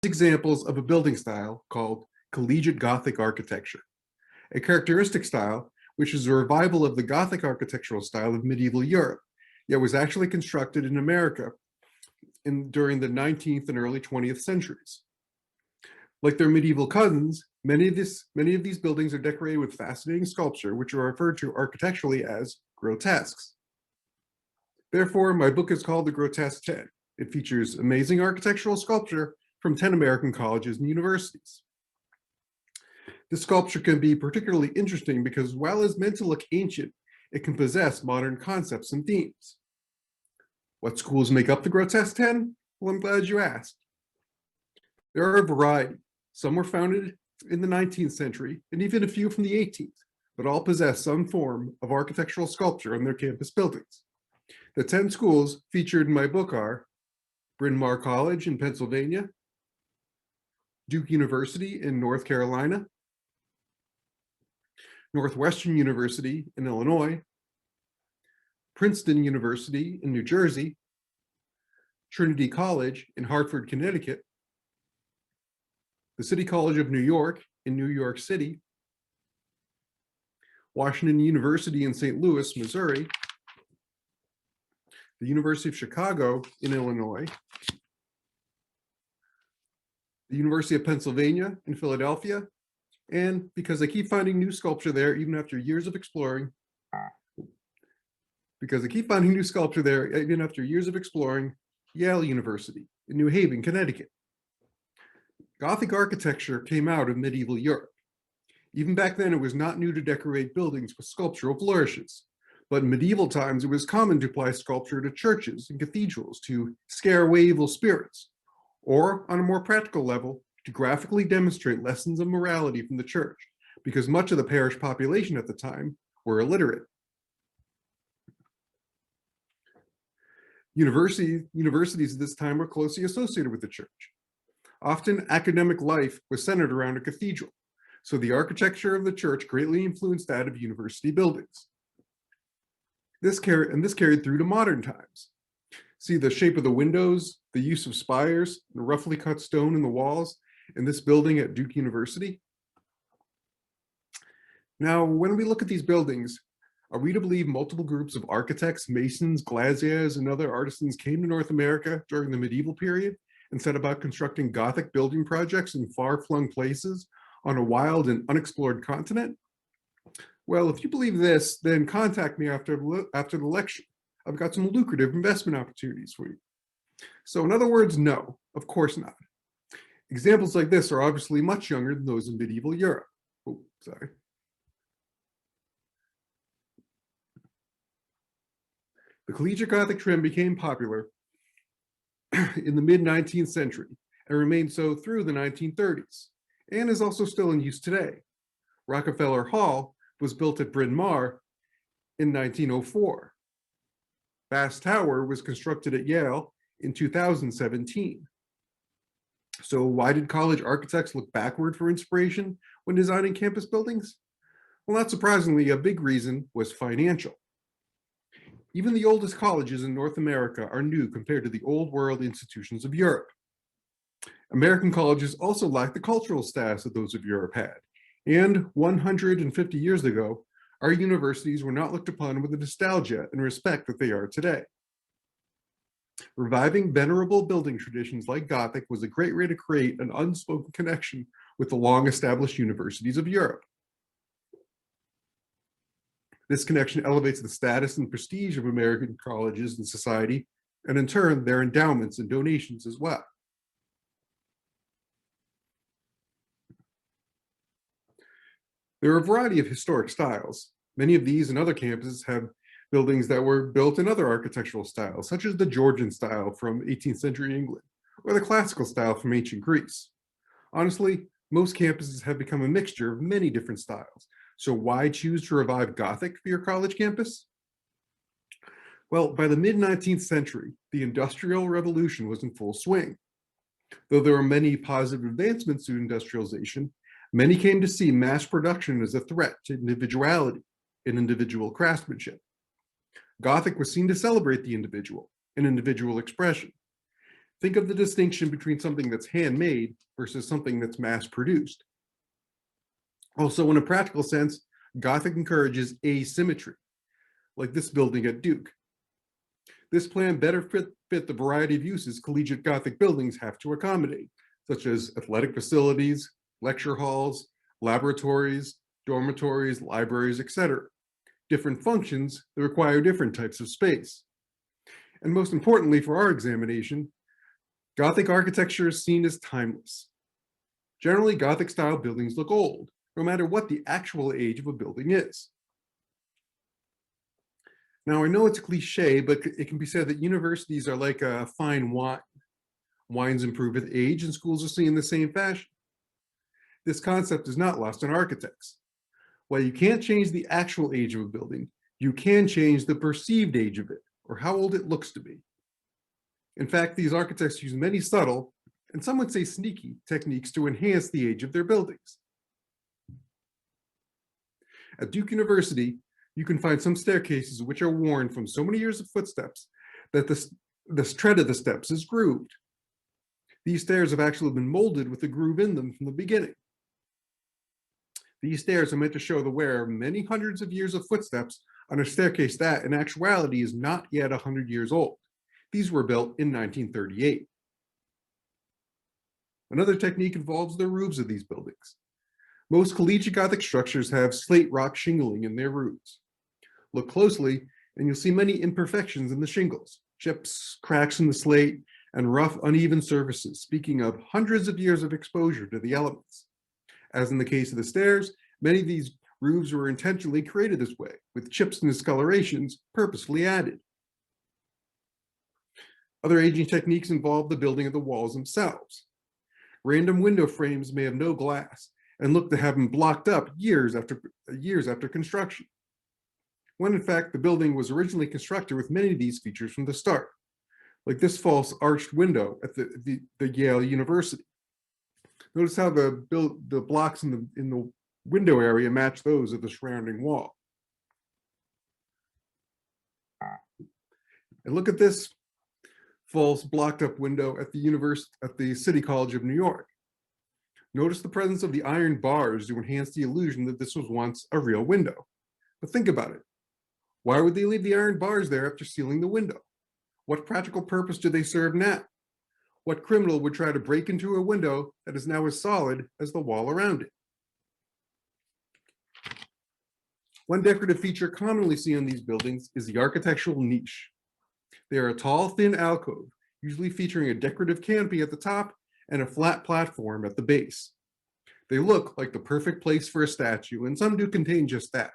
examples of a building style called Collegiate Gothic architecture, a characteristic style which is a revival of the Gothic architectural style of medieval Europe, yet was actually constructed in America during the 19th and early 20th centuries. Like their medieval cousins, many of these buildings are decorated with fascinating sculpture, which are referred to architecturally as grotesques. Therefore, my book is called The Grotesque 10. It features amazing architectural sculpture from 10 American colleges and universities. This sculpture can be particularly interesting because while it's meant to look ancient, it can possess modern concepts and themes. What schools make up the Grotesque 10? Well, I'm glad you asked. There are a variety. Some were founded in the 19th century, and even a few from the 18th, but all possess some form of architectural sculpture on their campus buildings. The 10 schools featured in my book are Bryn Mawr College in Pennsylvania, Duke University in North Carolina, Northwestern University in Illinois, Princeton University in New Jersey, Trinity College in Hartford, Connecticut, the City College of New York in New York City, Washington University in St. Louis, Missouri, the University of Chicago in Illinois, the University of Pennsylvania in Philadelphia, and because I keep finding new sculpture there even after years of exploring, Yale University in New Haven, Connecticut. Gothic architecture came out of medieval Europe. Even back then, it was not new to decorate buildings with sculptural flourishes. But in medieval times, it was common to apply sculpture to churches and cathedrals to scare away evil spirits, or on a more practical level, to graphically demonstrate lessons of morality from the church, because much of the parish population at the time were illiterate. Universities at this time were closely associated with the church. Often, academic life was centered around a cathedral, so the architecture of the church greatly influenced that of university buildings. This carried through to modern times. See the shape of the windows, the use of spires, the roughly cut stone in the walls in this building at Duke University. Now, when we look at these buildings, are we to believe multiple groups of architects, masons, glaziers, and other artisans came to North America during the medieval period and set about constructing Gothic building projects in far-flung places on a wild and unexplored continent? Well, if you believe this, then contact me after the lecture. I've got some lucrative investment opportunities for you. So in other words, no, of course not. Examples like this are obviously much younger than those in medieval Europe. Oh, sorry. The Collegiate Gothic trend became popular in the mid-19th century and remained so through the 1930s, and is also still in use today. Rockefeller Hall was built at Bryn Mawr in 1904. Bass Tower was constructed at Yale in 2017. So why did college architects look backward for inspiration when designing campus buildings? Well, not surprisingly, a big reason was financial. Even the oldest colleges in North America are new compared to the old world institutions of Europe. American colleges also lack the cultural status that those of Europe had. And 150 years ago, our universities were not looked upon with the nostalgia and respect that they are today. Reviving venerable building traditions like Gothic was a great way to create an unspoken connection with the long-established universities of Europe. This connection elevates the status and prestige of American colleges and society, and in turn, their endowments and donations as well. There are a variety of historic styles. Many of these and other campuses have buildings that were built in other architectural styles, such as the Georgian style from 18th century England, or the classical style from ancient Greece. Honestly, most campuses have become a mixture of many different styles, so why choose to revive Gothic for your college campus? Well, by the mid-19th century, the Industrial Revolution was in full swing. Though there were many positive advancements to industrialization, many came to see mass production as a threat to individuality and individual craftsmanship. Gothic was seen to celebrate the individual and individual expression. Think of the distinction between something that's handmade versus something that's mass-produced. Also, in a practical sense, Gothic encourages asymmetry, like this building at Duke. This plan better fit the variety of uses collegiate Gothic buildings have to accommodate, such as athletic facilities, lecture halls, laboratories, dormitories, libraries, etc. Different functions that require different types of space. And most importantly for our examination, Gothic architecture is seen as timeless. Generally, Gothic-style buildings look old, no matter what the actual age of a building is. Now, I know it's a cliche, but it can be said that universities are like a fine wine. Wines improve with age, and schools are seen in the same fashion. This concept is not lost on architects. While you can't change the actual age of a building, you can change the perceived age of it, or how old it looks to be. In fact, these architects use many subtle, and some would say sneaky, techniques to enhance the age of their buildings. At Duke University, you can find some staircases which are worn from so many years of footsteps that the tread of the steps is grooved. These stairs have actually been molded with a groove in them from the beginning. These stairs are meant to show the wear of many hundreds of years of footsteps on a staircase that, in actuality, is not yet 100 years old. These were built in 1938. Another technique involves the roofs of these buildings. Most collegiate Gothic structures have slate rock shingling in their roofs. Look closely, and you'll see many imperfections in the shingles, chips, cracks in the slate, and rough, uneven surfaces, speaking of hundreds of years of exposure to the elements. As in the case of the stairs, many of these roofs were intentionally created this way, with chips and discolorations purposefully added. Other aging techniques involve the building of the walls themselves. Random window frames may have no glass and look to have been blocked up years after construction, when in fact the building was originally constructed with many of these features from the start, like this false arched window at the Yale University. Notice how the blocks in the window area match those of the surrounding wall. And look at this false blocked up window at the City College of New York. Notice the presence of the iron bars to enhance the illusion that this was once a real window. But think about it. Why would they leave the iron bars there after sealing the window? What practical purpose do they serve now? What criminal would try to break into a window that is now as solid as the wall around it? One decorative feature commonly seen in these buildings is the architectural niche. They are a tall, thin alcove, usually featuring a decorative canopy at the top and a flat platform at the base. They look like the perfect place for a statue, and some do contain just that.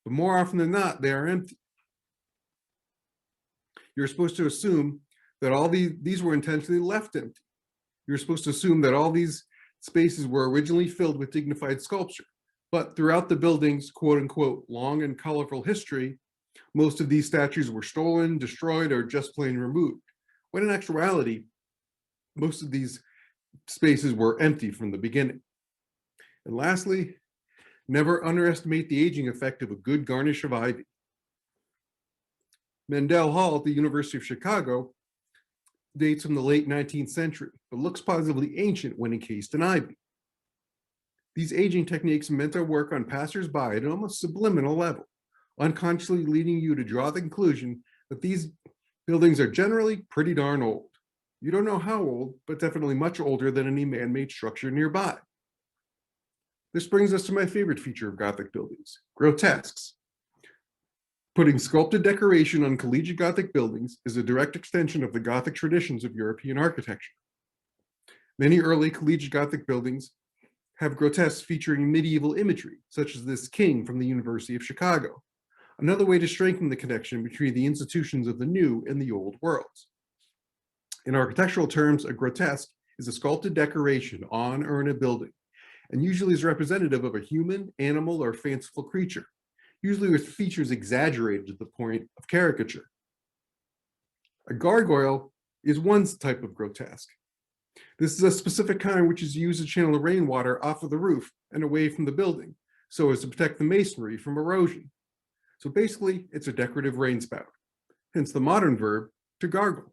But more often than not, they are empty. You're supposed to assume that all these were intentionally left empty. You're supposed to assume that all these spaces were originally filled with dignified sculpture. But throughout the building's quote unquote long and colorful history, most of these statues were stolen, destroyed, or just plain removed, when in actuality, most of these spaces were empty from the beginning. And lastly, never underestimate the aging effect of a good garnish of ivy. Mendel Hall at the University of Chicago dates from the late 19th century, but looks positively ancient when encased in ivy. These aging techniques meant to work on passersby at an almost subliminal level, unconsciously leading you to draw the conclusion that these buildings are generally pretty darn old. You don't know how old, but definitely much older than any man-made structure nearby. This brings us to my favorite feature of Gothic buildings, grotesques. Putting sculpted decoration on collegiate Gothic buildings is a direct extension of the Gothic traditions of European architecture. Many early collegiate Gothic buildings have grotesques featuring medieval imagery, such as this king from the University of Chicago, another way to strengthen the connection between the institutions of the new and the old worlds. In architectural terms, a grotesque is a sculpted decoration on or in a building, and usually is representative of a human, animal, or fanciful creature, usually with features exaggerated to the point of caricature. A gargoyle is one type of grotesque. This is a specific kind which is used to channel rainwater off of the roof and away from the building, so as to protect the masonry from erosion. So basically, it's a decorative rain spout, hence the modern verb to gargle.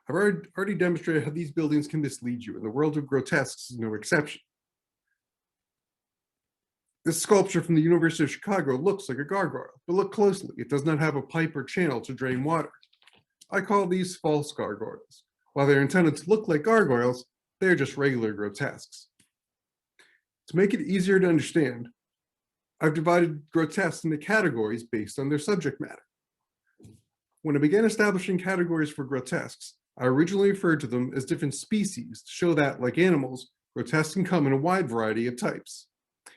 I've already demonstrated how these buildings can mislead you, and the world of grotesques is no exception. This sculpture from the University of Chicago looks like a gargoyle, but look closely. It does not have a pipe or channel to drain water. I call these false gargoyles. While they're intended to look like gargoyles, they're just regular grotesques. To make it easier to understand, I've divided grotesques into categories based on their subject matter. When I began establishing categories for grotesques, I originally referred to them as different species to show that, like animals, grotesques can come in a wide variety of types,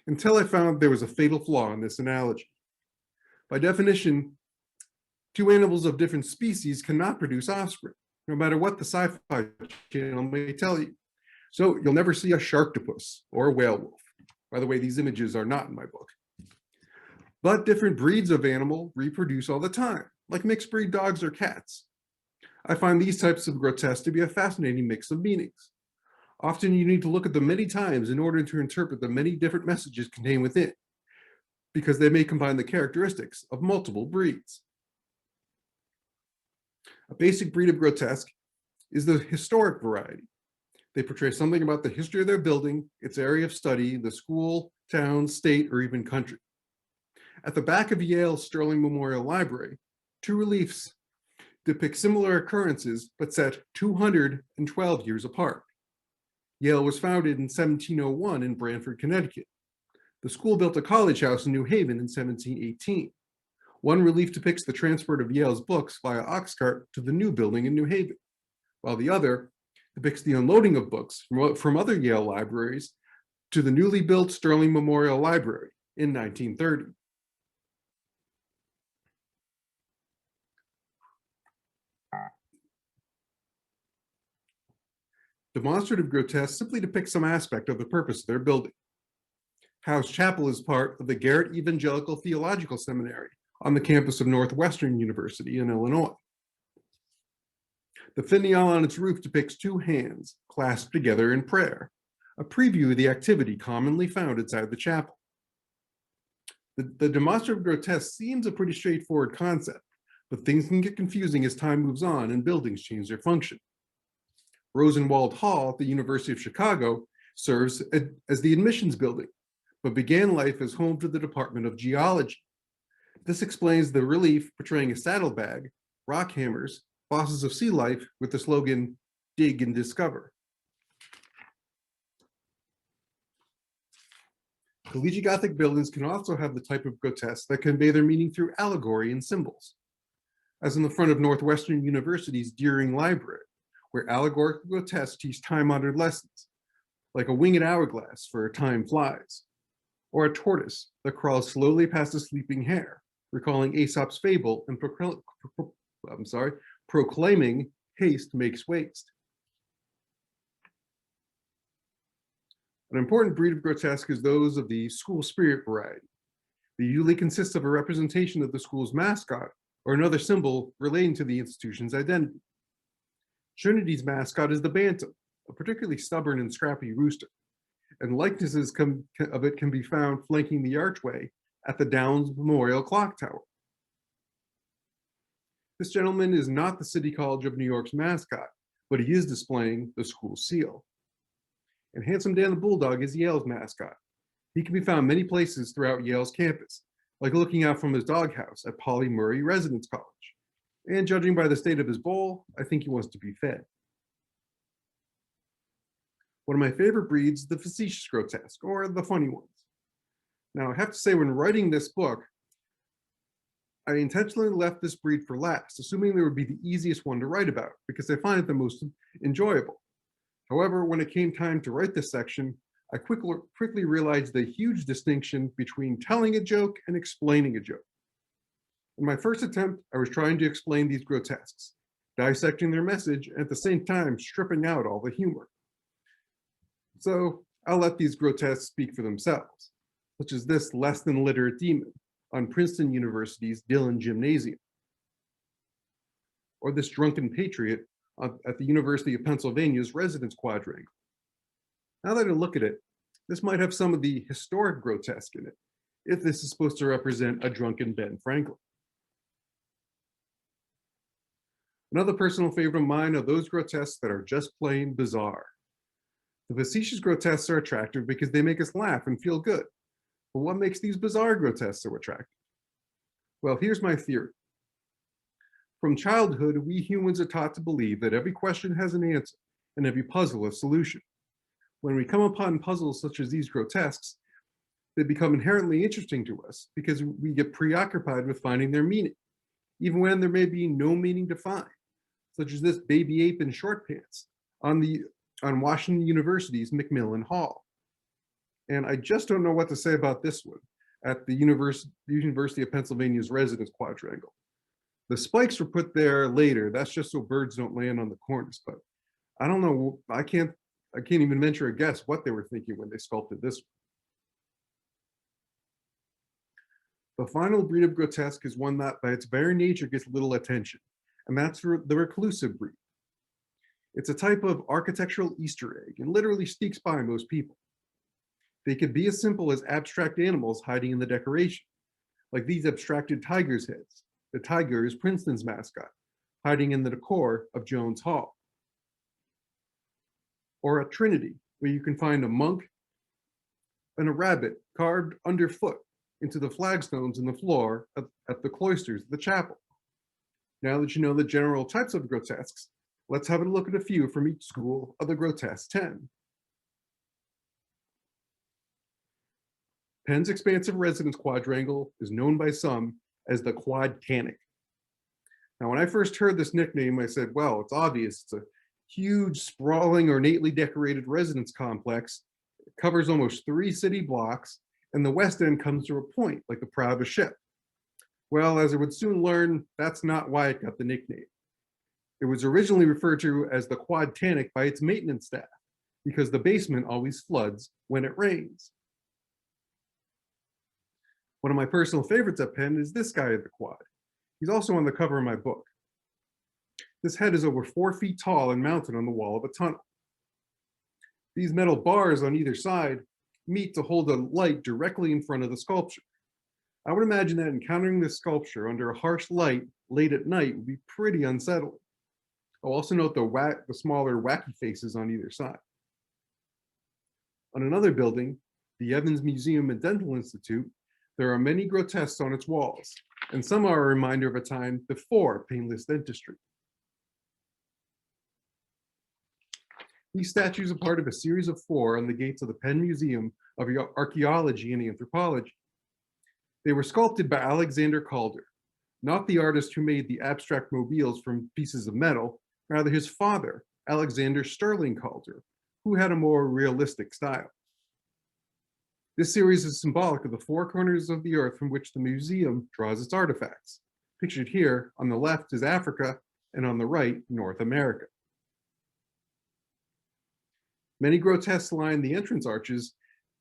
until I found there was a fatal flaw in this analogy. By definition, two animals of different species cannot produce offspring, no matter what the sci-fi channel may tell you. So you'll never see a sharktopus or a whale wolf. By the way, these images are not in my book. But different breeds of animal reproduce all the time, like mixed breed dogs or cats. I find these types of grotesques to be a fascinating mix of meanings. Often you need to look at them many times in order to interpret the many different messages contained within, because they may combine the characteristics of multiple breeds. A basic breed of grotesque is the historic variety. They portray something about the history of their building, its area of study, the school, town, state, or even country. At the back of Yale's Sterling Memorial Library, two reliefs depict similar occurrences, but set 212 years apart. Yale was founded in 1701 in Branford, Connecticut. The school built a college house in New Haven in 1718. One relief depicts the transport of Yale's books via ox cart to the new building in New Haven, while the other depicts the unloading of books from other Yale libraries to the newly built Sterling Memorial Library in 1930. Demonstrative grotesques simply depict some aspect of the purpose of their building. Howe's Chapel is part of the Garrett Evangelical Theological Seminary on the campus of Northwestern University in Illinois. The finial on its roof depicts two hands clasped together in prayer, a preview of the activity commonly found inside the chapel. The demonstrative grotesque seems a pretty straightforward concept, but things can get confusing as time moves on and buildings change their function. Rosenwald Hall at the University of Chicago serves as the admissions building, but began life as home to the Department of Geology. This explains the relief portraying a saddlebag, rock hammers, fossils of sea life with the slogan, "Dig and Discover." Collegiate Gothic buildings can also have the type of grotesque that convey their meaning through allegory and symbols, as in the front of Northwestern University's Deering Library, where allegorical grotesques teach time-honored lessons, like a winged hourglass for time flies, or a tortoise that crawls slowly past a sleeping hare, recalling Aesop's fable and proclaiming haste makes waste. An important breed of grotesque is those of the school spirit variety. They usually consist of a representation of the school's mascot or another symbol relating to the institution's identity. Trinity's mascot is the bantam, a particularly stubborn and scrappy rooster, and likenesses of it can be found flanking the archway at the Downs Memorial Clock Tower. This gentleman is not the City College of New York's mascot, but he is displaying the school seal. And Handsome Dan the Bulldog is Yale's mascot. He can be found many places throughout Yale's campus, like looking out from his doghouse at Polly Murray Residence College. And judging by the state of his bowl, I think he wants to be fed. One of my favorite breeds is the Facetious Grotesque, or the funny ones. Now, I have to say, when writing this book, I intentionally left this breed for last, assuming there would be the easiest one to write about, because I find it the most enjoyable. However, when it came time to write this section, I quickly realized the huge distinction between telling a joke and explaining a joke. In my first attempt, I was trying to explain these grotesques, dissecting their message, and at the same time, stripping out all the humor. So I'll let these grotesques speak for themselves, such as this less than literate demon on Princeton University's Dillon Gymnasium, or this drunken patriot at the University of Pennsylvania's Residence Quadrangle. Now that I look at it, this might have some of the historic grotesque in it, if this is supposed to represent a drunken Ben Franklin. Another personal favorite of mine are those grotesques that are just plain bizarre. The facetious grotesques are attractive because they make us laugh and feel good. But what makes these bizarre grotesques so attractive? Well, here's my theory. From childhood, we humans are taught to believe that every question has an answer and every puzzle a solution. When we come upon puzzles such as these grotesques, they become inherently interesting to us because we get preoccupied with finding their meaning, even when there may be no meaning to find, such as this baby ape in short pants on Washington University's Macmillan Hall. And I just don't know what to say about this one at the University of Pennsylvania's Residence Quadrangle. The spikes were put there later. That's just so birds don't land on the cornice. But I don't know. I can't even venture a guess what they were thinking when they sculpted this one. The final breed of grotesque is one that by its very nature gets little attention, and that's the reclusive breed. It's a type of architectural Easter egg and literally sneaks by most people. They could be as simple as abstract animals hiding in the decoration, like these abstracted tigers' heads. The tiger is Princeton's mascot, hiding in the decor of Jones Hall. Or at Trinity, where you can find a monk and a rabbit carved underfoot into the flagstones in the floor at the cloisters of the chapel. Now that you know the general types of grotesques, let's have a look at a few from each school of the Grotesque 10. Penn's expansive residence quadrangle is known by some as the Quad-Tanic. Now, when I first heard this nickname, I said, well, it's obvious. It's a huge, sprawling, ornately decorated residence complex. It covers almost 3 city blocks, and the west end comes to a point, like the prow of a ship. Well, as I would soon learn, that's not why it got the nickname. It was originally referred to as the Quad-Tanic by its maintenance staff, because the basement always floods when it rains. One of my personal favorites at Penn is this guy at the quad. He's also on the cover of my book. This head is over 4 feet tall and mounted on the wall of a tunnel. These metal bars on either side meet to hold a light directly in front of the sculpture. I would imagine that encountering this sculpture under a harsh light late at night would be pretty unsettling. I'll also note the smaller wacky faces on either side. On another building, the Evans Museum and Dental Institute, there are many grotesques on its walls, and some are a reminder of a time before painless dentistry. These statues are part of a series of 4 on the gates of the Penn Museum of Archaeology and Anthropology. They were sculpted by Alexander Calder, not the artist who made the abstract mobiles from pieces of metal, rather his father, Alexander Sterling Calder, who had a more realistic style. This series is symbolic of the 4 corners of the earth from which the museum draws its artifacts. Pictured here, on the left is Africa, and on the right, North America. Many grotesques line the entrance arches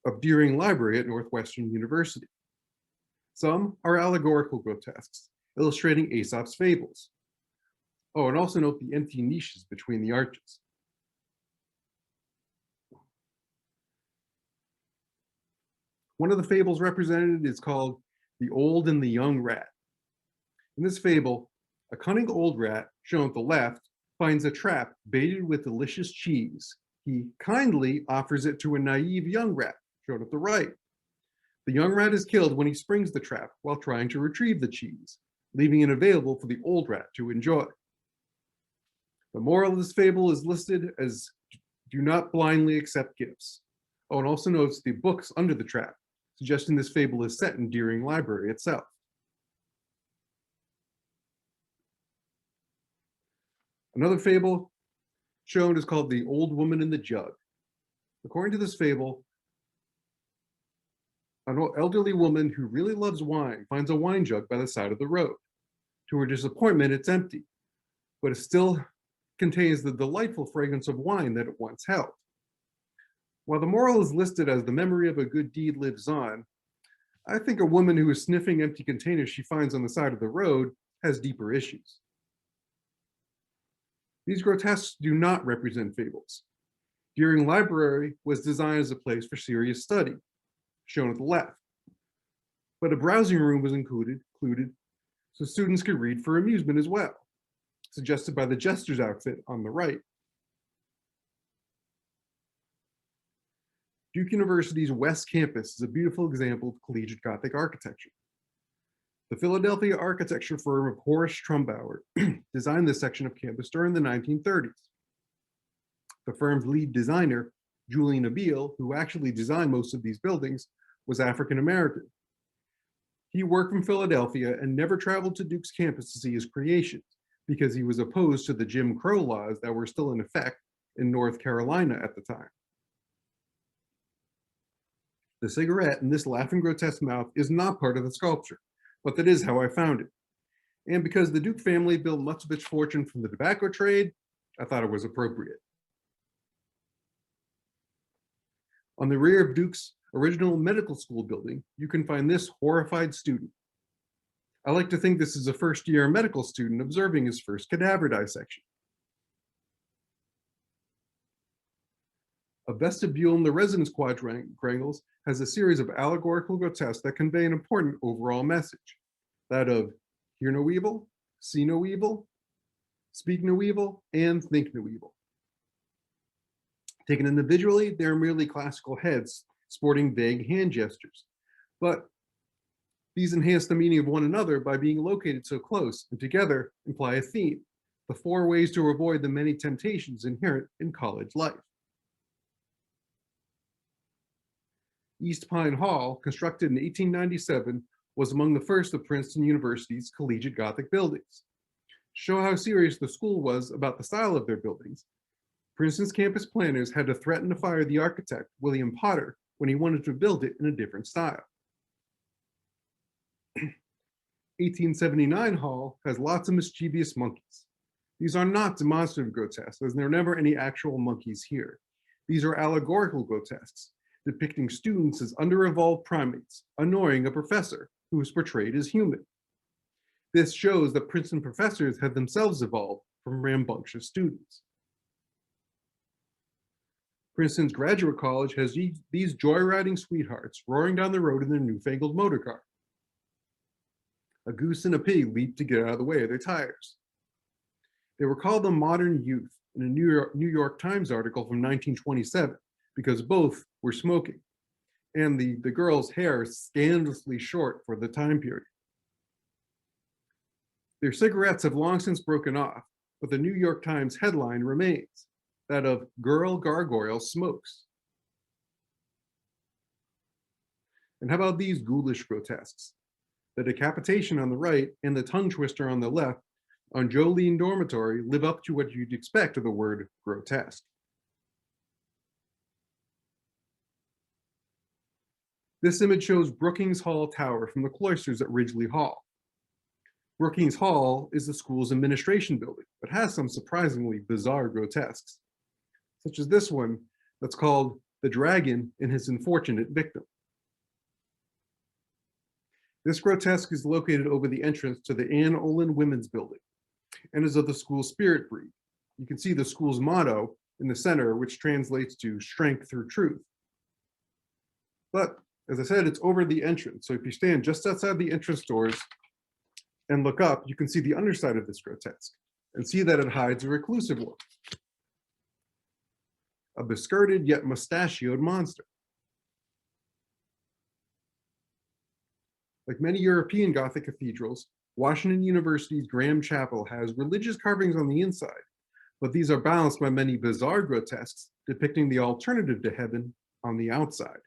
of Deering Library at Northwestern University. Some are allegorical grotesques, illustrating Aesop's fables. Oh, and also note the empty niches between the arches. One of the fables represented is called The Old and the Young Rat. In this fable, a cunning old rat, shown at the left, finds a trap baited with delicious cheese. He kindly offers it to a naive young rat, shown at the right. The young rat is killed when he springs the trap while trying to retrieve the cheese, leaving it available for the old rat to enjoy. The moral of this fable is listed as do not blindly accept gifts. Oh, and also notes the books under the trap, suggesting this fable is set in Deering Library itself. Another fable shown is called The Old Woman in the Jug. According to this fable, an elderly woman who really loves wine finds a wine jug by the side of the road. To her disappointment, it's empty, but it still contains the delightful fragrance of wine that it once held. While the moral is listed as the memory of a good deed lives on, I think a woman who is sniffing empty containers she finds on the side of the road has deeper issues. These grotesques do not represent fables. Deering Library was designed as a place for serious study, shown at the left, but a browsing room was included so students could read for amusement as well. suggested by the jester's outfit on the right. Duke University's West Campus is a beautiful example of collegiate Gothic architecture. The Philadelphia architecture firm of Horace Trumbauer designed this section of campus during the 1930s. The firm's lead designer, Julian Abele, who actually designed most of these buildings, was African American. He worked from Philadelphia and never traveled to Duke's campus to see his creations because he was opposed to the Jim Crow laws that were still in effect in North Carolina at the time. The cigarette in this laughing grotesque mouth is not part of the sculpture, but that is how I found it. And because the Duke family built much of its fortune from the tobacco trade, I thought it was appropriate. On the rear of Duke's original medical school building, you can find this horrified student. I like to think this is a first-year medical student observing his first cadaver dissection. A vestibule in the residence quadrangles has a series of allegorical grotesques that convey an important overall message, that of hear no evil, see no evil, speak no evil, and think no evil. Taken individually, they're merely classical heads sporting vague hand gestures, but these enhance the meaning of one another by being located so close, and together imply a theme, the 4 ways to avoid the many temptations inherent in college life. East Pine Hall, constructed in 1897, was among the first of Princeton University's Collegiate Gothic buildings. To show how serious the school was about the style of their buildings, Princeton's campus planners had to threaten to fire the architect, William Potter, when he wanted to build it in a different style. 1879 Hall has lots of mischievous monkeys. These are not demonstrative grotesques, as there are never any actual monkeys here. These are allegorical grotesques, depicting students as under-evolved primates, annoying a professor who is portrayed as human. This shows that Princeton professors have themselves evolved from rambunctious students. Princeton's Graduate College has these joyriding sweethearts roaring down the road in their newfangled motor car. A goose and a pig leap to get out of the way of their tires. They were called the modern youth in a New York Times article from 1927 because both were smoking, and the girl's hair is scandalously short for the time period. Their cigarettes have long since broken off, but the New York Times headline remains, that of Girl Gargoyle Smokes. And how about these ghoulish grotesques? The decapitation on the right and the tongue twister on the left on Jolene Dormitory live up to what you'd expect of the word grotesque. This image shows Brookings Hall Tower from the cloisters at Ridgely Hall. Brookings Hall is the school's administration building, but has some surprisingly bizarre grotesques, such as this one that's called The Dragon and His Unfortunate Victim. This grotesque is located over the entrance to the Anne Olin Women's Building and is of the school's spirit breed. You can see the school's motto in the center, which translates to strength through truth. But as I said, it's over the entrance. So if you stand just outside the entrance doors and look up, you can see the underside of this grotesque and see that it hides a reclusive one, a beskirted yet mustachioed monster. Like many European Gothic cathedrals, Washington University's Graham Chapel has religious carvings on the inside, but these are balanced by many bizarre grotesques depicting the alternative to heaven on the outside.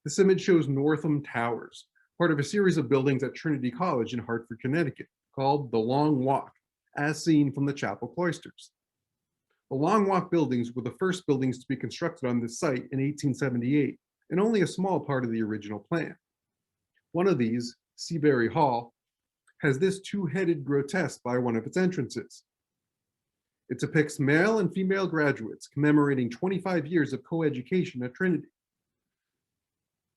This image shows Northam Towers, part of a series of buildings at Trinity College in Hartford, Connecticut, called the Long Walk, as seen from the chapel cloisters. The Long Walk buildings were the first buildings to be constructed on this site in 1878, and only a small part of the original plan. One of these, Seabury Hall, has this two-headed grotesque by one of its entrances. It depicts male and female graduates commemorating 25 years of coeducation at Trinity.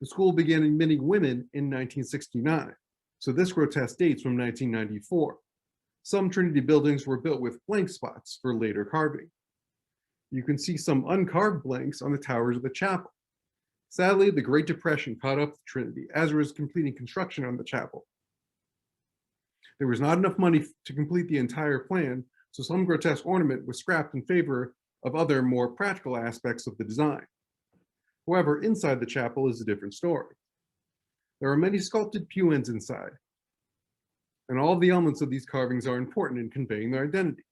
The school began admitting women in 1969, so this grotesque dates from 1994. Some Trinity buildings were built with blank spots for later carving. You can see some uncarved blanks on the towers of the chapel. Sadly, the Great Depression caught up with Trinity as it was completing construction on the chapel. There was not enough money to complete the entire plan, so some grotesque ornament was scrapped in favor of other more practical aspects of the design. However, inside the chapel is a different story. There are many sculpted pewends inside, and all the elements of these carvings are important in conveying their identity.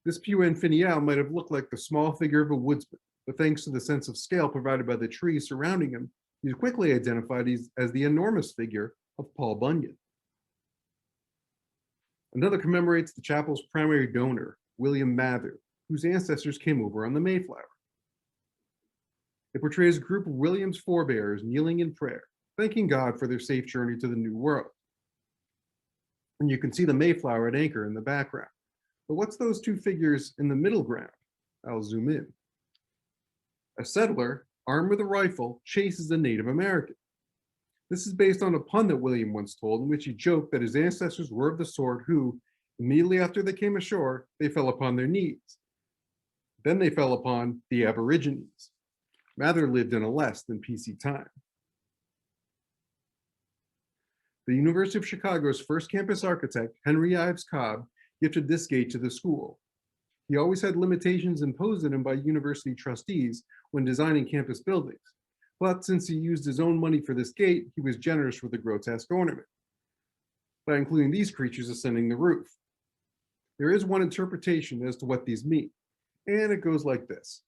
This pewend finial might have looked like the small figure of a woodsman, but thanks to the sense of scale provided by the trees surrounding him, he's quickly identified as the enormous figure of Paul Bunyan. Another commemorates the chapel's primary donor, William Mathew, whose ancestors came over on the Mayflower. It portrays a group of William's forebears kneeling in prayer, thanking God for their safe journey to the New World. And you can see the Mayflower at anchor in the background. But what's those two figures in the middle ground? I'll zoom in. A settler, armed with a rifle, chases a Native American. This is based on a pun that William once told, in which he joked that his ancestors were of the sort who, immediately after they came ashore, they fell upon their knees. Then they fell upon the Aborigines. Mather lived in a less than PC time. The University of Chicago's first campus architect, Henry Ives Cobb, gifted this gate to the school. He always had limitations imposed on him by university trustees when designing campus buildings, but since he used his own money for this gate, he was generous with the grotesque ornament, by including these creatures ascending the roof. There is one interpretation as to what these mean, and it goes like this.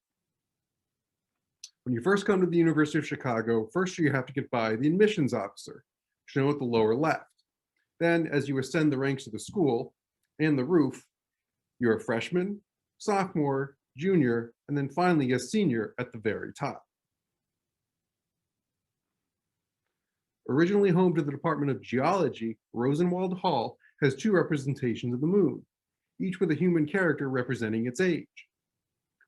When you first come to the University of Chicago, first you have to get by the admissions officer, shown at the lower left. Then, as you ascend the ranks of the school and the roof, you're a freshman, sophomore, junior, and then finally a senior at the very top. Originally home to the Department of Geology, Rosenwald Hall has two representations of the moon, each with a human character representing its age.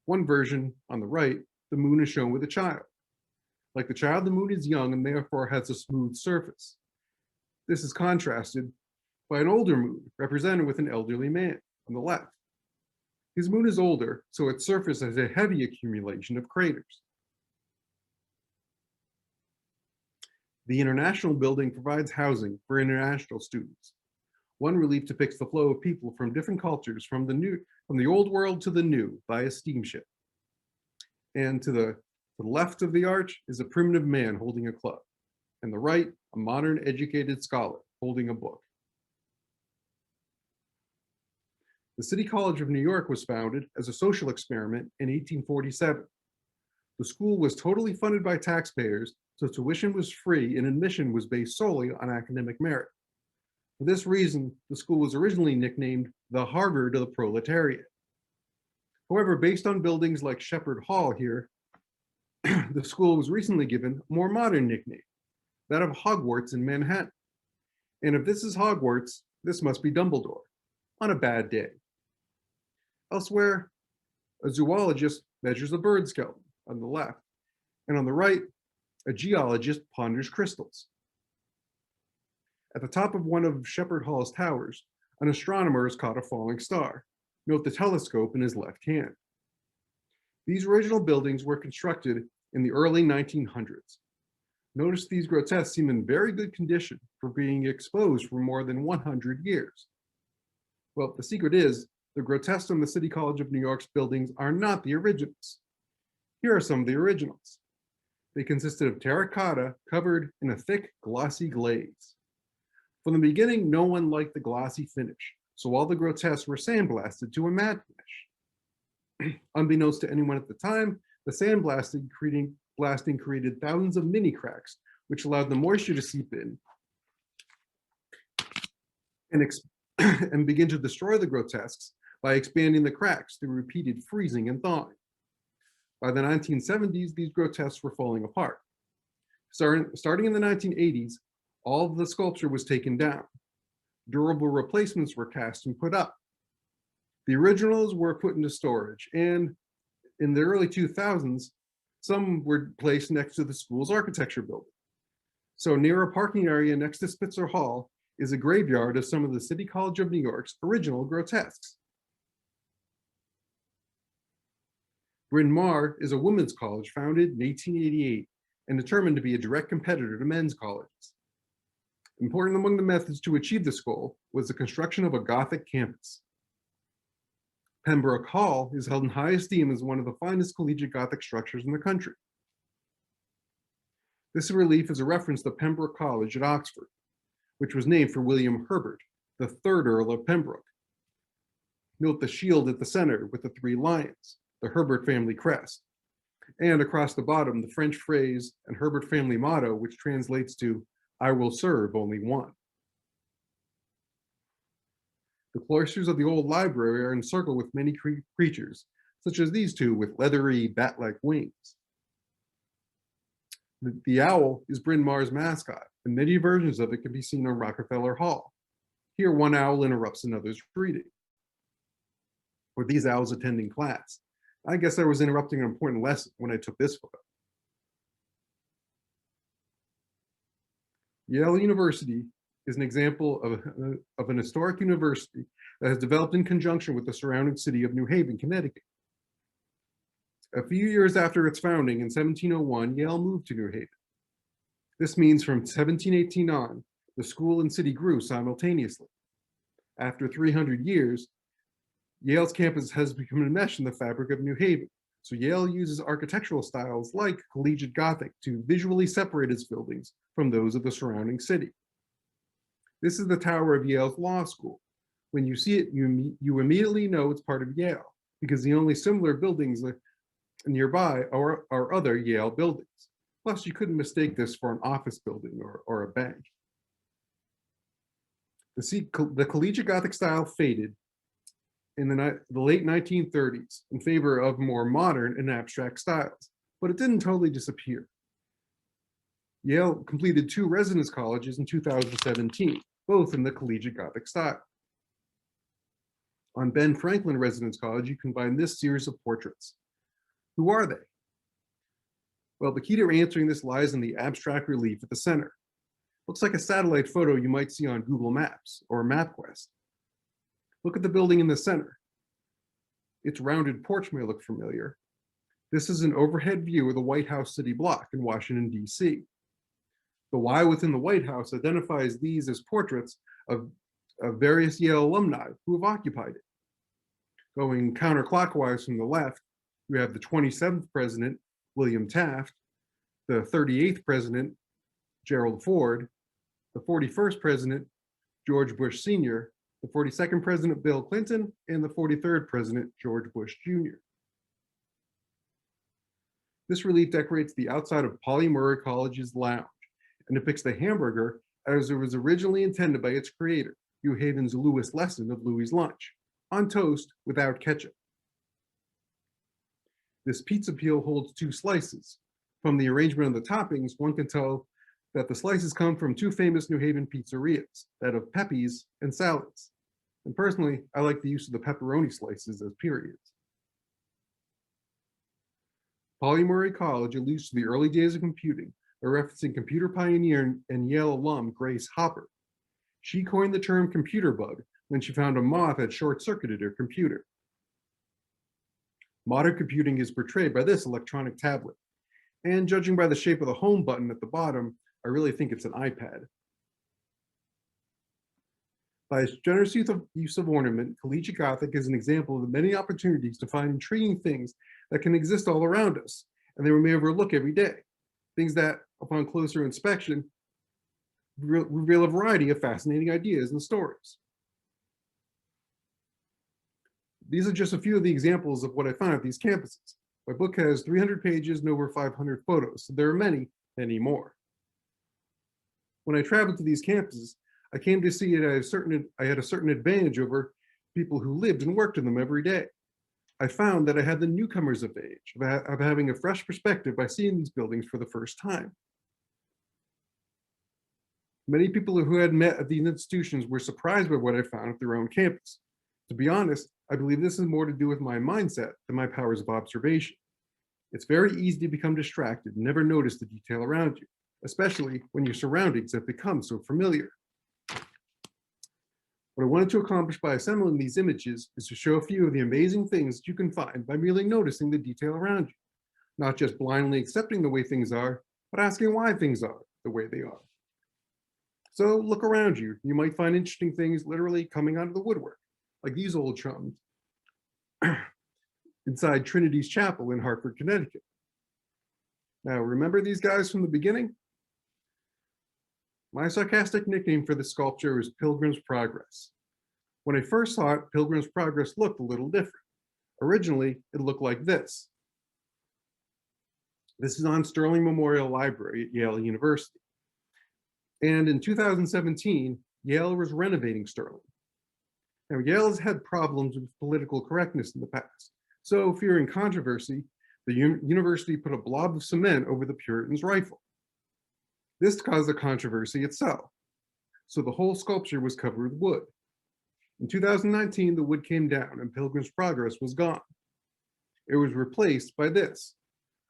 One version, on the right, the moon is shown with a child. Like the child, the moon is young and therefore has a smooth surface. This is contrasted by an older moon, represented with an elderly man on the left. His moon is older, so its surface has a heavy accumulation of craters. The International Building provides housing for international students. One relief depicts the flow of people from different cultures from the old world to the new by a steamship. And to the left of the arch is a primitive man holding a club, and the right, a modern educated scholar holding a book. The City College of New York was founded as a social experiment in 1847. The school was totally funded by taxpayers, so tuition was free and admission was based solely on academic merit. For this reason, the school was originally nicknamed the Harvard of the Proletariat. However, based on buildings like Shepherd Hall here, the school was recently given a more modern nickname, that of Hogwarts in Manhattan. And if this is Hogwarts, this must be Dumbledore, on a bad day. Elsewhere, a zoologist measures a bird skeleton on the left, and on the right, a geologist ponders crystals. At the top of one of Shepherd Hall's towers, an astronomer has caught a falling star. Note the telescope in his left hand. These original buildings were constructed in the early 1900s. Notice these grotesques seem in very good condition for being exposed for more than 100 years. Well, the secret is, the grotesques on the City College of New York's buildings are not the originals. Here are some of the originals. They consisted of terracotta covered in a thick, glossy glaze. From the beginning, no one liked the glossy finish, so all the grotesques were sandblasted to a matte finish. Unbeknownst to anyone at the time, the sandblasting created thousands of mini cracks, which allowed the moisture to seep in and begin to destroy the grotesques by expanding the cracks through repeated freezing and thawing. By the 1970s, these grotesques were falling apart. Starting in the 1980s, all of the sculpture was taken down. Durable replacements were cast and put up. The originals were put into storage, and in the early 2000s, some were placed next to the school's architecture building. So near a parking area next to Spitzer Hall is a graveyard of some of the City College of New York's original grotesques. BRYN MAWR is a women's college founded in 1888 and determined to be a direct competitor to men's colleges. Important among the methods to achieve this goal was the construction of a Gothic campus. Pembroke Hall is held in high esteem as one of the finest collegiate Gothic structures in the country. This relief is a reference to Pembroke College at Oxford, which was named for William Herbert, the third Earl of Pembroke. Note the shield at the center with the 3 lions, the Herbert family crest, and across the bottom, the French phrase and Herbert family motto, which translates to, "I will serve only one." The cloisters of the old library are encircled with many creatures, such as these 2 with leathery, bat-like wings. The owl is Bryn Mawr's mascot, and many versions of it can be seen on Rockefeller Hall. Here, one owl interrupts another's reading. Or these owls attending class. I guess I was interrupting an important lesson when I took this photo. Yale University is an example of an historic university that has developed in conjunction with the surrounding city of New Haven, Connecticut. A few years after its founding in 1701, Yale moved to New Haven. This means from 1718 on, the school and city grew simultaneously. After 300 years, Yale's campus has become enmeshed in the fabric of New Haven. So Yale uses architectural styles like Collegiate Gothic to visually separate its buildings from those of the surrounding city. This is the tower of Yale's law school. When you see it, you immediately know it's part of Yale, because the only similar buildings nearby are other Yale buildings. Plus, you couldn't mistake this for an office building or a bank. The Collegiate Gothic style faded in the late 1930s in favor of more modern and abstract styles, but it didn't totally disappear. Yale completed 2 residence colleges in 2017, both in the Collegiate Gothic style. On Ben Franklin Residence College, you can find this series of portraits. Who are they? Well, the key to answering this lies in the abstract relief at the center. Looks like a satellite photo you might see on Google Maps or MapQuest. Look at the building in the center. Its rounded porch may look familiar. This is an overhead view of the White House city block in Washington, D.C. The Y within the White House identifies these as portraits of various Yale alumni who have occupied it. Going counterclockwise from the left, we have the 27th president, William Taft, the 38th president, Gerald Ford, the 41st president, George Bush Sr., the 42nd president, Bill Clinton, and the 43rd president, George Bush Jr. This relief decorates the outside of Pauli Murray College's lounge and depicts the hamburger as it was originally intended by its creator, New Haven's Louis Lesson of Louis' Lunch, on toast without ketchup. This pizza peel holds 2 slices. From the arrangement of the toppings, one can tell that the slices come from 2 famous New Haven pizzerias, that of Pepe's and Sally's. And personally, I like the use of the pepperoni slices as periods. Pauli Murray College alludes to the early days of computing by referencing computer pioneer and Yale alum Grace Hopper. She coined the term computer bug when she found a moth had short-circuited her computer. Modern computing is portrayed by this electronic tablet, and judging by the shape of the home button at the bottom, I really think it's an iPad. By its generous use of ornament, Collegiate Gothic is an example of the many opportunities to find intriguing things that can exist all around us, and that we may overlook every day. Things that, upon closer inspection, reveal a variety of fascinating ideas and stories. These are just a few of the examples of what I found at these campuses. My book has 300 pages and over 500 photos, so there are many, many more. When I traveled to these campuses, I came to see I had a certain advantage over people who lived and worked in them every day. I found that I had the newcomers of age, of having a fresh perspective by seeing these buildings for the first time. Many people who had met at these institutions were surprised by what I found at their own campus. To be honest, I believe this is more to do with my mindset than my powers of observation. It's very easy to become distracted and never notice the detail around you, especially when your surroundings have become so familiar. What I wanted to accomplish by assembling these images is to show a few of the amazing things that you can find by merely noticing the detail around you, not just blindly accepting the way things are, but asking why things are the way they are. So look around you. You might find interesting things literally coming out of the woodwork, like these old chums inside Trinity's chapel in Hartford, Connecticut. Now, remember these guys from the beginning? My sarcastic nickname for the sculpture is Pilgrim's Progress. When I first saw it, Pilgrim's Progress looked a little different. Originally, it looked like this. This is on Sterling Memorial Library at Yale University. And in 2017, Yale was renovating Sterling. Now, Yale has had problems with political correctness in the past. So, fearing controversy, the university put a blob of cement over the Puritan's rifle. This caused a controversy itself. So the whole sculpture was covered with wood. In 2019, the wood came down and Pilgrim's Progress was gone. It was replaced by this,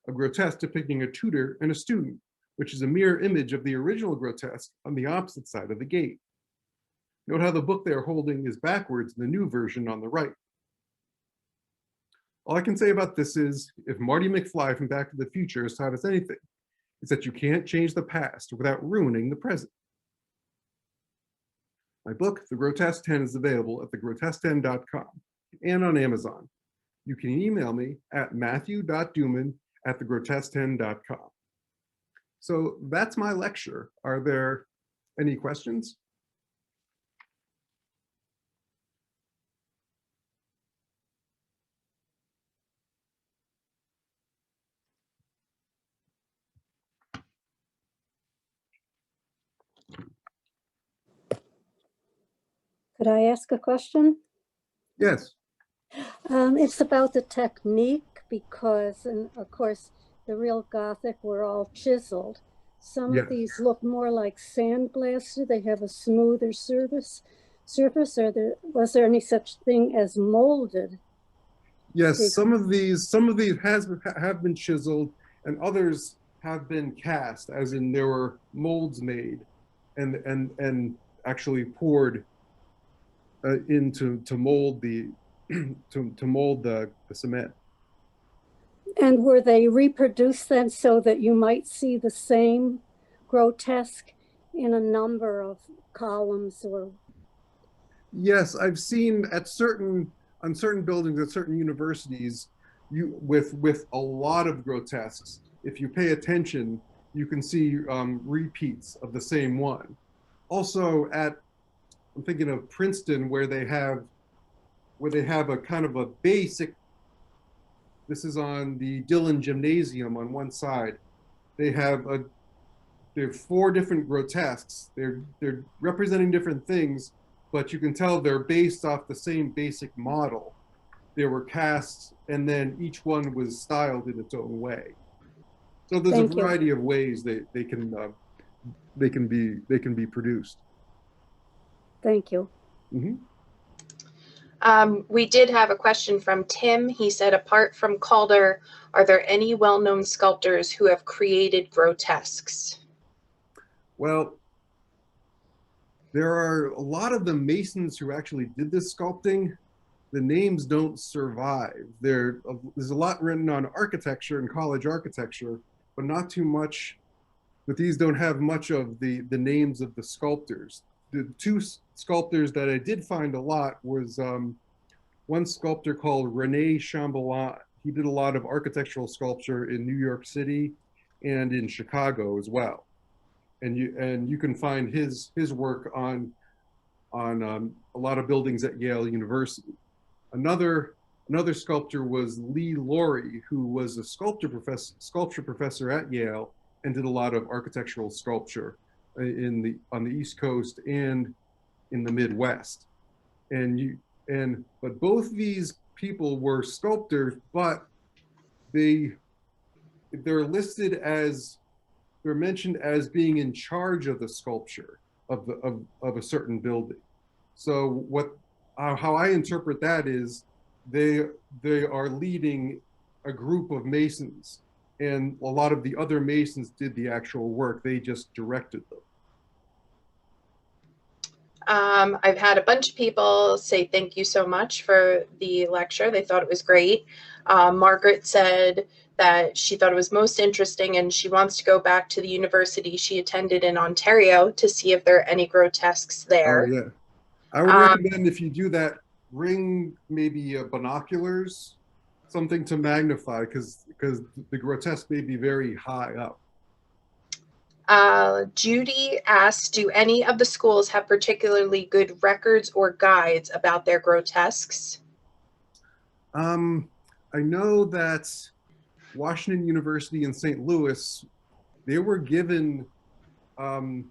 a grotesque depicting a tutor and a student, which is a mirror image of the original grotesque on the opposite side of the gate. Note how the book they're holding is backwards in the new version on the right. All I can say about this is, if Marty McFly from Back to the Future has taught us anything, it's that you can't change the past without ruining the present. My book, The Grotesque 10, is available at thegrotesque10.com and on Amazon. You can email me at mathew.duman@thegrotesque10.com. So that's my lecture. Are there any questions? Could I ask a question? Yes. It's about the technique because, and of course, the real Gothic were all chiseled. Some Yes. of these look more like sandblasted. They have a smoother surface. Was there any such thing as molded? Yes, some of these have been chiseled, and others have been cast, as in there were molds made and actually poured to mold the cement. And were they reproduced then so that you might see the same grotesque in a number of columns or? Yes, I've seen on certain buildings at certain universities, with a lot of grotesques. If you pay attention, you can see repeats of the same one. Also I'm thinking of Princeton, where they have a kind of a basic. This is on the Dillon Gymnasium on one side. They have 4 different grotesques. They're representing different things, but you can tell they're based off the same basic model. They were cast, and then each one was styled in its own way. So there's a variety of ways they can be produced. Thank you. Mm-hmm. We did have a question from Tim. He said, apart from Calder, are there any well-known sculptors who have created grotesques? Well, there are a lot of the masons who actually did this sculpting. The names don't survive. There's a lot written on architecture and college architecture, but not too much. But these don't have much of the names of the sculptors. The 2 sculptors that I did find a lot was one sculptor called René Chambellan. He did a lot of architectural sculpture in New York City and in Chicago as well. And you can find his work on a lot of buildings at Yale University. Another sculptor was Lee Laurie, who was a sculpture professor at Yale and did a lot of architectural sculpture on the East Coast and in the Midwest. But both these people were sculptors, but they're mentioned as being in charge of the sculpture of a certain building. So how I interpret that is they are leading a group of masons, and a lot of the other masons did the actual work. They just directed them. I've had a bunch of people say thank you so much for the lecture. They thought it was great. Margaret said, that she thought it was most interesting, and she wants to go back to the university she attended in Ontario to see if there are any grotesques there. Oh yeah, I would recommend if you do that, bring maybe binoculars, something to magnify, because the grotesque may be very high up. Judy asks, do any of the schools have particularly good records or guides about their grotesques? I know that Washington University in St. Louis, they were given a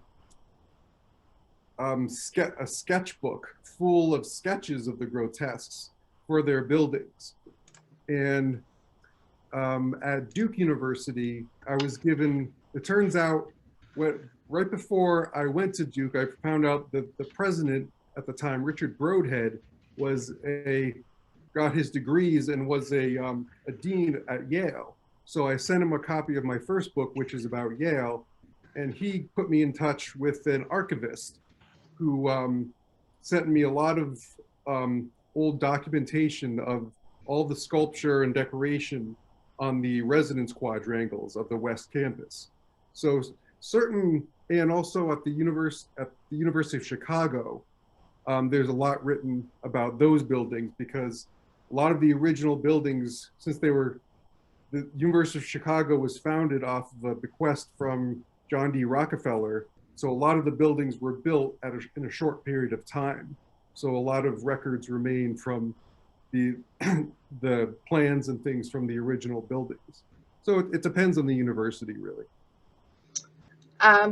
sketchbook full of sketches of the grotesques for their buildings. And at Duke University, I was given, it turns out, right before I went to Duke, I found out that the president at the time, Richard Brodhead, got his degrees and was a dean at Yale. So I sent him a copy of my first book, which is about Yale, and he put me in touch with an archivist who sent me a lot of old documentation of all the sculpture and decoration on the residence quadrangles of the West Campus. So and also at the University of Chicago, there's a lot written about those buildings, because a lot of the original buildings, since the University of Chicago was founded off of a bequest from John D. Rockefeller, so a lot of the buildings were built in a short period of time. So a lot of records remain from the plans and things from the original buildings. So it depends on the university, really.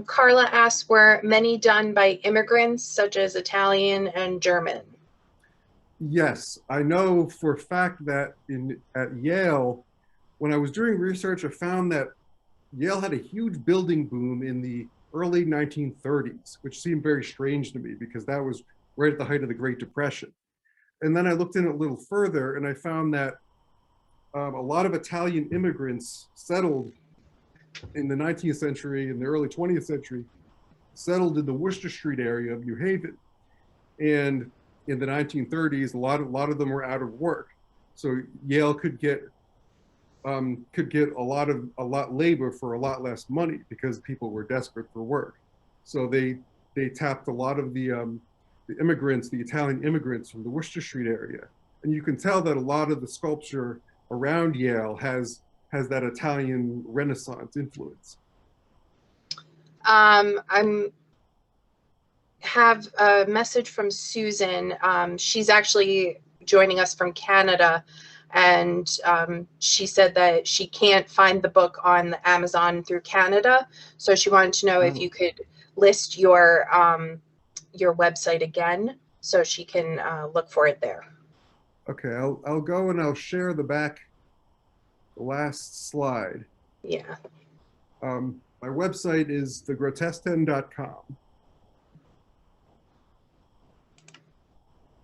Carla asks, were many done by immigrants such as Italian and German? Yes, I know for a fact that at Yale, when I was doing research, I found that Yale had a huge building boom in the early 1930s, which seemed very strange to me because that was right at the height of the Great Depression. And then I looked in a little further and I found that a lot of Italian immigrants settled in the 19th century and the early 20th century, settled in the Worcester Street area of New Haven. And in the 1930s, a lot of them were out of work. So Yale could get a lot labor for a lot less money because people were desperate for work. So they tapped a lot of the immigrants, the Italian immigrants from the Worcester Street area. And you can tell that a lot of the sculpture around Yale has that Italian Renaissance influence. I have a message from Susan. She's actually joining us from Canada, and she said that she can't find the book on the Amazon through Canada. So she wanted to know if you could list your website again so she can look for it there. Okay, I'll go and I'll share the last slide. Yeah. My website is thegrotesques.com.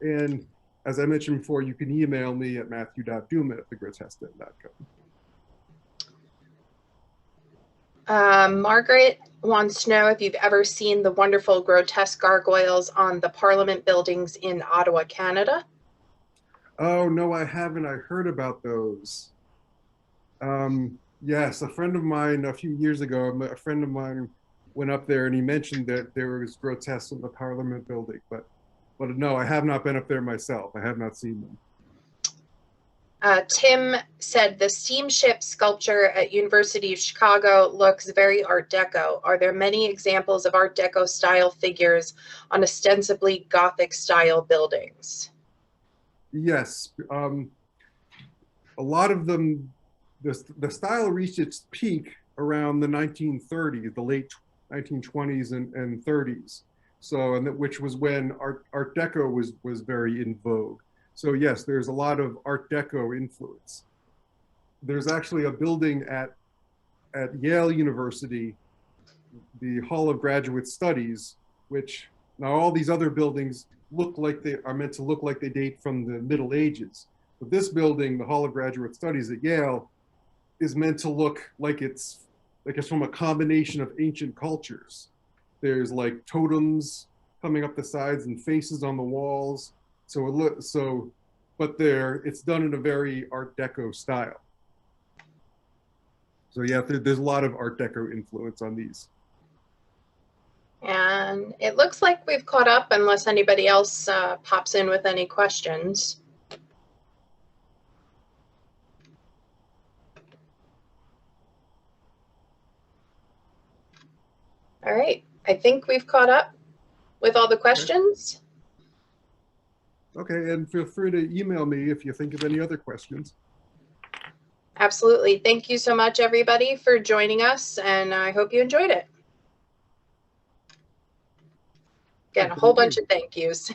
And as I mentioned before, you can email me at mathew.duman@thegrotesques.com. Margaret wants to know if you've ever seen the wonderful grotesque gargoyles on the Parliament buildings in Ottawa, Canada. Oh, no, I haven't. I heard about those. Yes, a friend of mine a few years ago, a friend of mine went up there and he mentioned that there was grotesques in the Parliament building, but no, I have not been up there myself. I have not seen them. Tim said the steamship sculpture at University of Chicago looks very Art Deco. Are there many examples of Art Deco style figures on ostensibly Gothic style buildings? Yes, a lot of them, the style reached its peak around the 1930s, the late 1920s and 30s. So, which was when Art Deco was very in vogue. So yes, there's a lot of Art Deco influence. There's actually a building at Yale University, the Hall of Graduate Studies, which now all these other buildings look like they are meant to look like they date from the Middle Ages. But this building, the Hall of Graduate Studies at Yale, is meant to look like it's from a combination of ancient cultures. There's like totems coming up the sides and faces on the walls. But it's done in a very Art Deco style. So yeah, there's a lot of Art Deco influence on these. And it looks like we've caught up unless anybody else pops in with any questions. All right, I think we've caught up with all the questions. Okay, and feel free to email me if you think of any other questions. Absolutely. Thank you so much, everybody, for joining us, and I hope you enjoyed it. Again, a whole bunch of thank yous.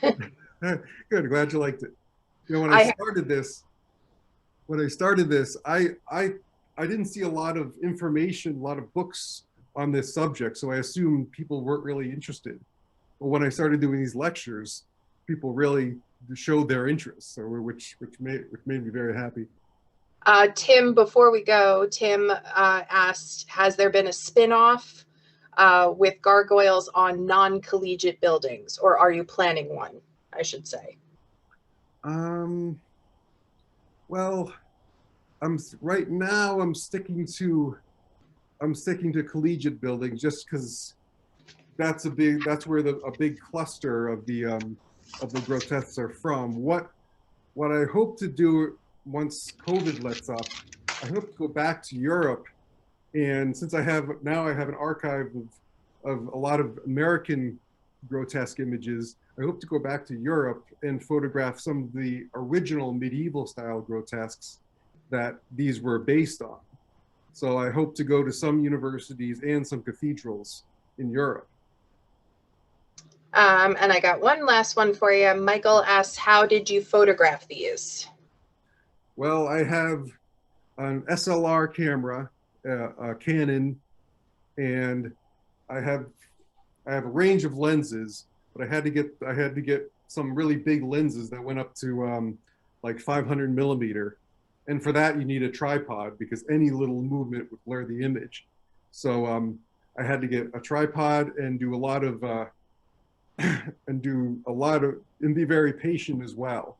Good, glad you liked it. You know, when I I started this, I didn't see a lot of information, a lot of books on this subject, so I assumed people weren't really interested. But when I started doing these lectures, people really showed their interest, so which made me very happy. Tim, before we go, Tim asked, has there been a spin-off with gargoyles on non-collegiate buildings, or are you planning one, I should say? Well, right now I'm sticking to collegiate buildings just because that's where a big cluster of the grotesques are from. What I hope to do once COVID lets up, I hope to go back to Europe, and since I have an archive of a lot of American grotesque images, I hope to go back to Europe and photograph some of the original medieval style grotesques that these were based on. So I hope to go to some universities and some cathedrals in Europe. And I got one last one for you. Michael asks, how did you photograph these? Well, I have an SLR camera, a Canon, and I have a range of lenses, but I had to get some really big lenses that went up to like 500 millimeter. And for that, you need a tripod because any little movement would blur the image. So I had to get a tripod and do a lot of, and be very patient as well.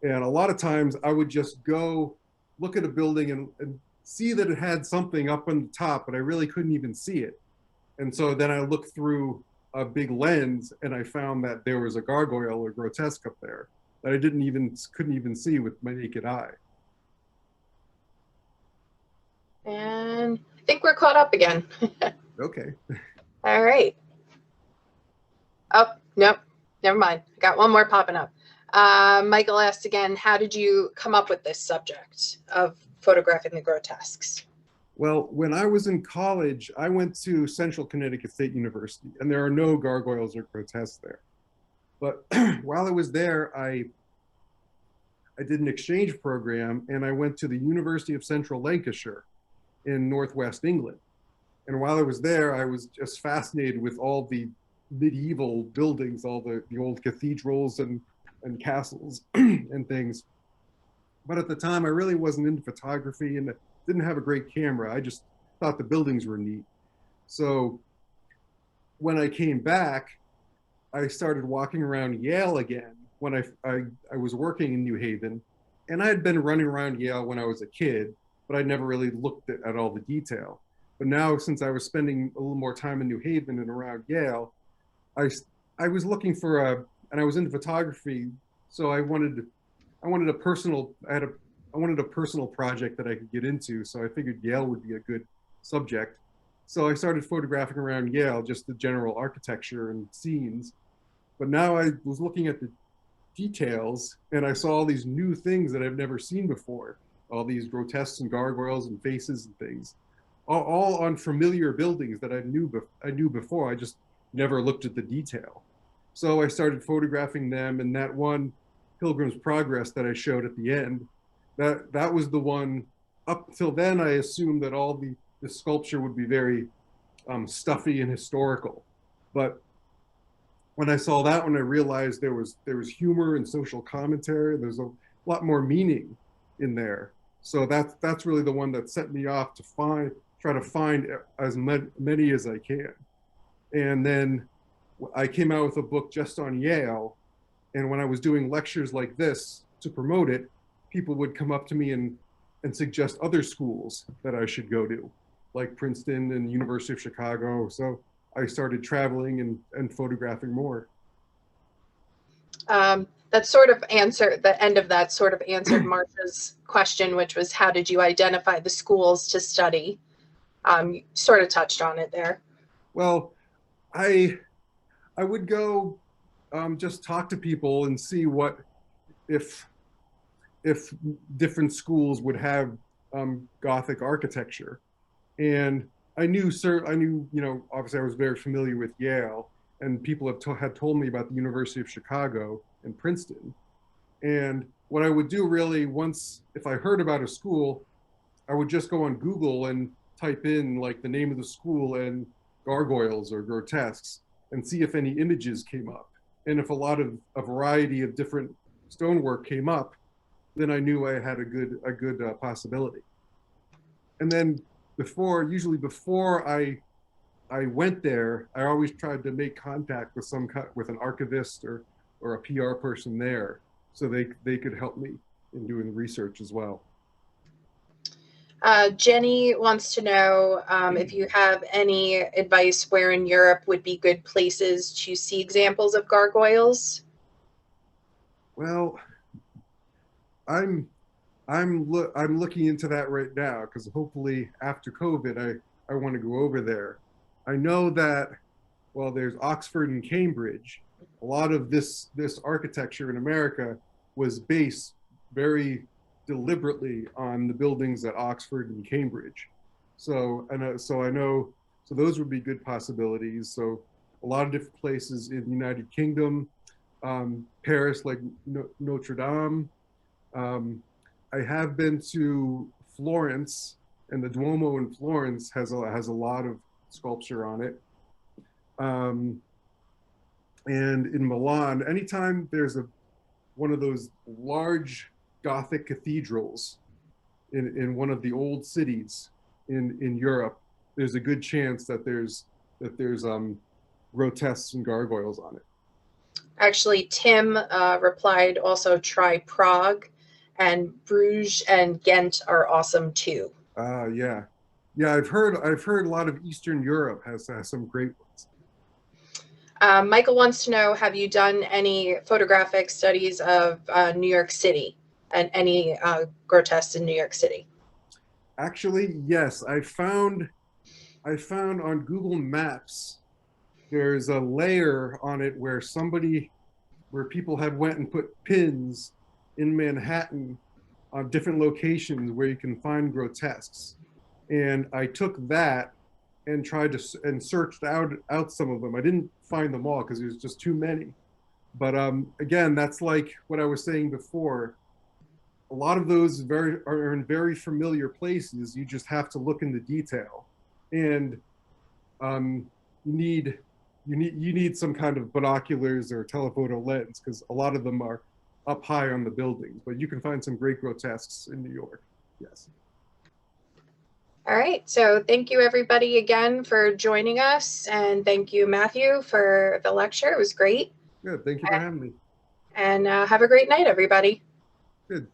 And a lot of times I would just go look at a building and see that it had something up on the top, but I really couldn't even see it. And so then I looked through a big lens and I found that there was a gargoyle or grotesque up there that I couldn't even see with my naked eye. And I think we're caught up again. Okay. All right. Oh, nope. Never mind. I got one more popping up. Michael asked again, how did you come up with this subject of photographing the grotesques? Well, when I was in college, I went to Central Connecticut State University, and there are no gargoyles or grotesques there. But while I was there, I did an exchange program, and I went to the University of Central Lancashire in Northwest England. And while I was there, I was just fascinated with all the medieval buildings, all the old cathedrals and castles and things. But at the time, I really wasn't into photography and didn't have a great camera. I just thought the buildings were neat. So when I came back, I started walking around Yale again when I was working in New Haven. And I had been running around Yale when I was a kid, but I never really looked at all the detail. But now, since I was spending a little more time in New Haven and around Yale, I was looking for and I was into photography, so I wanted a personal project that I could get into. So I figured Yale would be a good subject. So I started photographing around Yale, just the general architecture and scenes. But now I was looking at the details and I saw all these new things that I've never seen before. All these grotesques and gargoyles and faces and things, all on familiar buildings that I knew before. I just never looked at the detail. So I started photographing them, and that one Pilgrim's Progress that I showed at the end, that was the one. Up till then, I assumed that all the sculpture would be very stuffy and historical. But when I saw that one, I realized there was humor and social commentary. There's a lot more meaning in there. So that's really the one that set me off to try to find as many as I can. And then I came out with a book just on Yale. And when I was doing lectures like this to promote it, people would come up to me and and suggest other schools that I should go to, like Princeton and University of Chicago. So I started traveling and photographing more. That sort of answered, the end of that sort of answered Marcia's question, which was how did you identify the schools to study? You sort of touched on it there. Well, I would go just talk to people and see what if different schools would have Gothic architecture. And I knew, you know, obviously I was very familiar with Yale, and people had told me about the University of Chicago and Princeton. And what I would do really, once, if I heard about a school, I would just go on Google and type in like the name of the school and gargoyles or grotesques and see if any images came up. And if a variety of different stonework came up, then I knew I had a good possibility. And then usually before I went there, I always tried to make contact with an archivist or a PR person there, so they could help me in doing the research as well. Jenny wants to know if you have any advice where in Europe would be good places to see examples of gargoyles. Well, I'm looking into that right now, because hopefully after COVID, I want to go over there. I know that, well, there's Oxford and Cambridge. A lot of this architecture in America was based very deliberately on the buildings at Oxford and Cambridge. So I know those would be good possibilities. So a lot of different places in the United Kingdom, Paris, like Notre Dame. I have been to Florence, and the Duomo in Florence has a lot of sculpture on it. And in Milan, anytime there's one of those large Gothic cathedrals in one of the old cities in Europe, there's a good chance that there's grotesques and gargoyles on it. Actually, Tim replied also try Prague, and Bruges and Ghent are awesome too. Yeah. I've heard a lot of Eastern Europe has some great ones. Michael wants to know, have you done any photographic studies of New York City and any grotesques in New York City? Actually, yes. I found on Google Maps, there's a layer on it where people had went and put pins in Manhattan on different locations where you can find grotesques. And I took that and tried to and searched out some of them. I didn't find them all because there's just too many. But again, that's like what I was saying before. A lot of those are in very familiar places. You just have to look in the detail, and you need some kind of binoculars or telephoto lens, because a lot of them are up high on the buildings. But you can find some great grotesques in New York. Yes. All right, so thank you everybody again for joining us, and thank you Matthew for the lecture. It was great. Good, thank you for having me. And have a great night, everybody. Good.